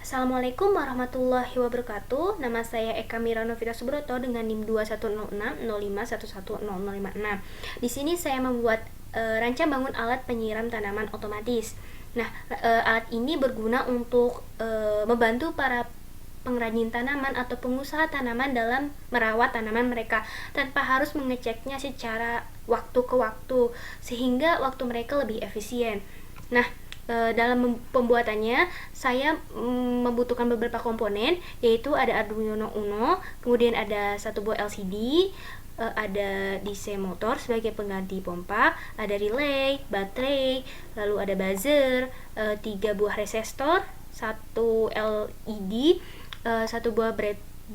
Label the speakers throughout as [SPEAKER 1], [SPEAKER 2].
[SPEAKER 1] Assalamualaikum warahmatullahi wabarakatuh. Nama saya Eka Mira Novita Subroto dengan NIM 210605110056. Di sini saya membuat rancang bangun alat penyiram tanaman otomatis. Nah, alat ini berguna untuk membantu para pengrajin tanaman atau pengusaha tanaman dalam merawat tanaman mereka tanpa harus mengeceknya secara waktu ke waktu, sehingga waktu mereka lebih efisien. Nah, dalam pembuatannya saya membutuhkan beberapa komponen, yaitu ada Arduino Uno, kemudian ada satu buah LCD, ada DC motor sebagai pengganti pompa, ada relay, baterai, lalu ada buzzer, 3 buah resistor, satu LED, satu buah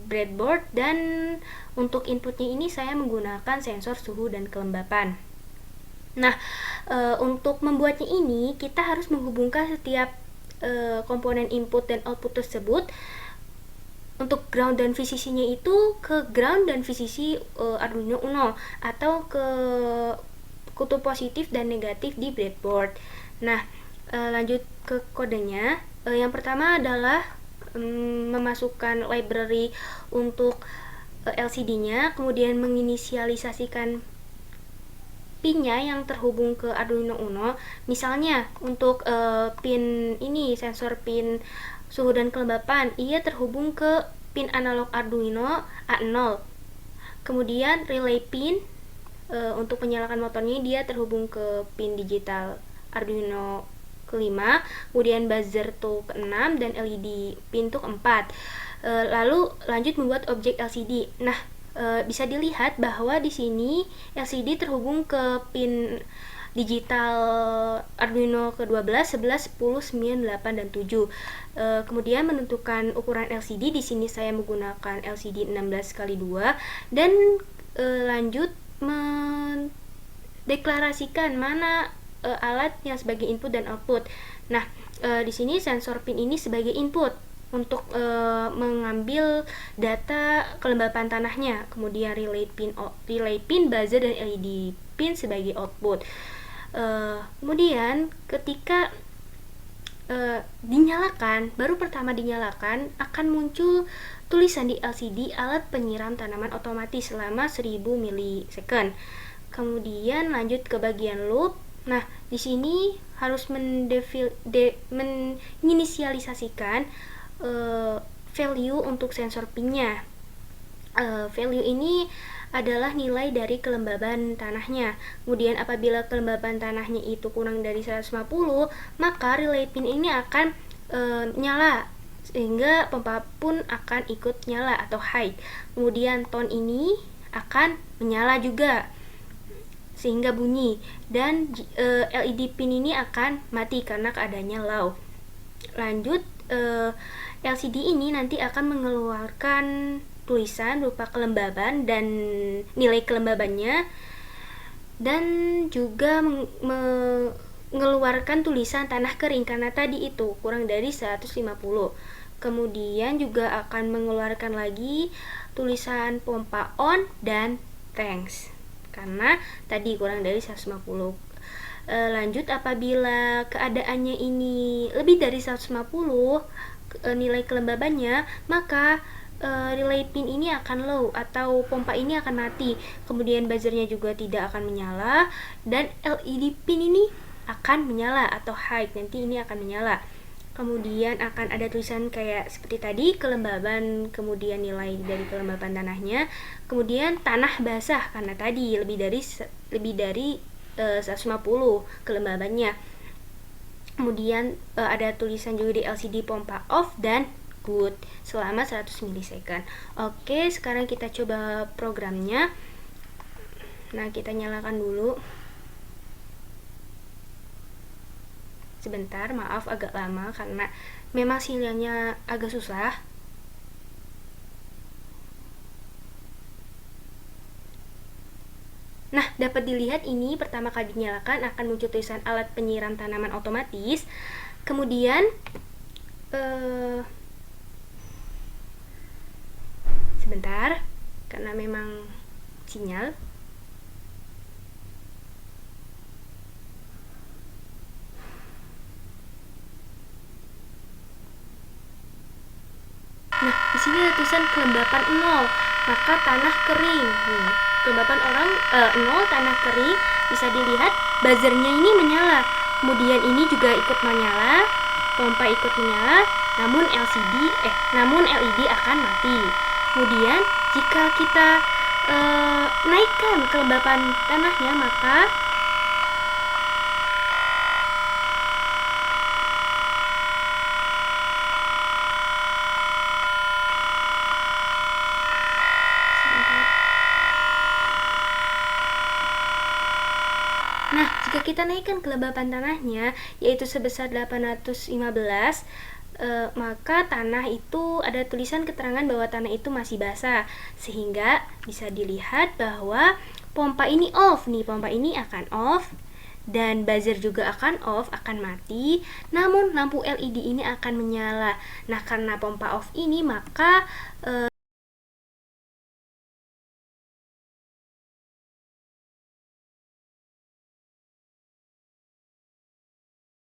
[SPEAKER 1] breadboard, dan untuk inputnya ini saya menggunakan sensor suhu dan kelembapan. Nah, untuk membuatnya ini kita harus menghubungkan setiap komponen input dan output tersebut untuk ground dan VCC-nya itu ke ground dan VCC Arduino Uno atau ke kutub positif dan negatif di breadboard. Nah, lanjut ke kodenya. Yang pertama adalah memasukkan library untuk LCD-nya, kemudian menginisialisasikan pinnya yang terhubung ke Arduino Uno. Misalnya untuk pin ini, sensor pin suhu dan kelembapan, ia terhubung ke pin analog Arduino A0. Kemudian relay pin untuk menyalakan motornya dia terhubung ke pin digital Arduino ke-5, kemudian buzzer tuh ke-6 dan LED pin tuh ke-4. Lalu lanjut membuat objek LCD. Nah, bisa dilihat bahwa di sini LCD terhubung ke pin digital Arduino ke-12, 11, 10, 9, 8 dan 7. Kemudian menentukan ukuran LCD, di sini saya menggunakan LCD 16x2 dan lanjut mendeklarasikan mana alat yang sebagai input dan output. Nah, di sini sensor pin ini sebagai input untuk mengambil data kelembapan tanahnya, kemudian relay pin, buzzer dan LED pin sebagai output. Kemudian ketika dinyalakan, baru pertama dinyalakan akan muncul tulisan di LCD alat penyiram tanaman otomatis selama 1000 milisecond. Kemudian lanjut ke bagian loop. Nah, di sini harus menginisialisasikan value untuk sensor pinnya. Value ini adalah nilai dari kelembaban tanahnya. Kemudian apabila kelembaban tanahnya itu kurang dari 150, maka relay pin ini akan nyala, sehingga pompa pun akan ikut nyala atau high. Kemudian tone ini akan menyala juga sehingga bunyi, dan LED pin ini akan mati karena keadaannya low. Lanjut, LCD ini nanti akan mengeluarkan tulisan berupa kelembaban dan nilai kelembabannya, dan juga mengeluarkan tulisan tanah kering karena tadi itu kurang dari 150. Kemudian juga akan mengeluarkan lagi tulisan pompa on dan thanks karena tadi kurang dari 150. Lanjut, apabila keadaannya ini lebih dari 150 nilai kelembabannya, maka relay pin ini akan low atau pompa ini akan mati. Kemudian buzzernya juga tidak akan menyala, dan LED pin ini akan menyala atau high, nanti ini akan menyala. Kemudian akan ada tulisan kayak seperti tadi, kelembaban, kemudian nilai dari kelembaban tanahnya, kemudian tanah basah karena tadi lebih dari 150 kelembabannya. Kemudian ada tulisan juga di LCD pompa off dan good selama 100 milisecond. Oke, sekarang kita coba programnya. Nah, kita nyalakan dulu. Sebentar, maaf agak lama karena memang sinyalnya agak susah. Nah, dapat dilihat ini pertama kali dinyalakan akan muncul tulisan alat penyiram tanaman otomatis. Kemudian sebentar, karena memang sinyal. sini ada tulisan kelembapan 0, maka tanah kering. Nih, kelembapan 0 tanah kering, bisa dilihat buzzernya ini menyala. Kemudian ini juga ikut menyala, pompa ikut menyala, namun LED akan mati. Kemudian jika kita naikkan kelembapan tanahnya, maka jika kita naikkan kelembapan tanahnya, yaitu sebesar 815, maka tanah itu ada tulisan keterangan bahwa tanah itu masih basah, sehingga bisa dilihat bahwa pompa ini off nih, pompa ini akan off, dan buzzer juga akan off, akan mati, namun lampu LED ini akan menyala. Nah, karena pompa off ini, maka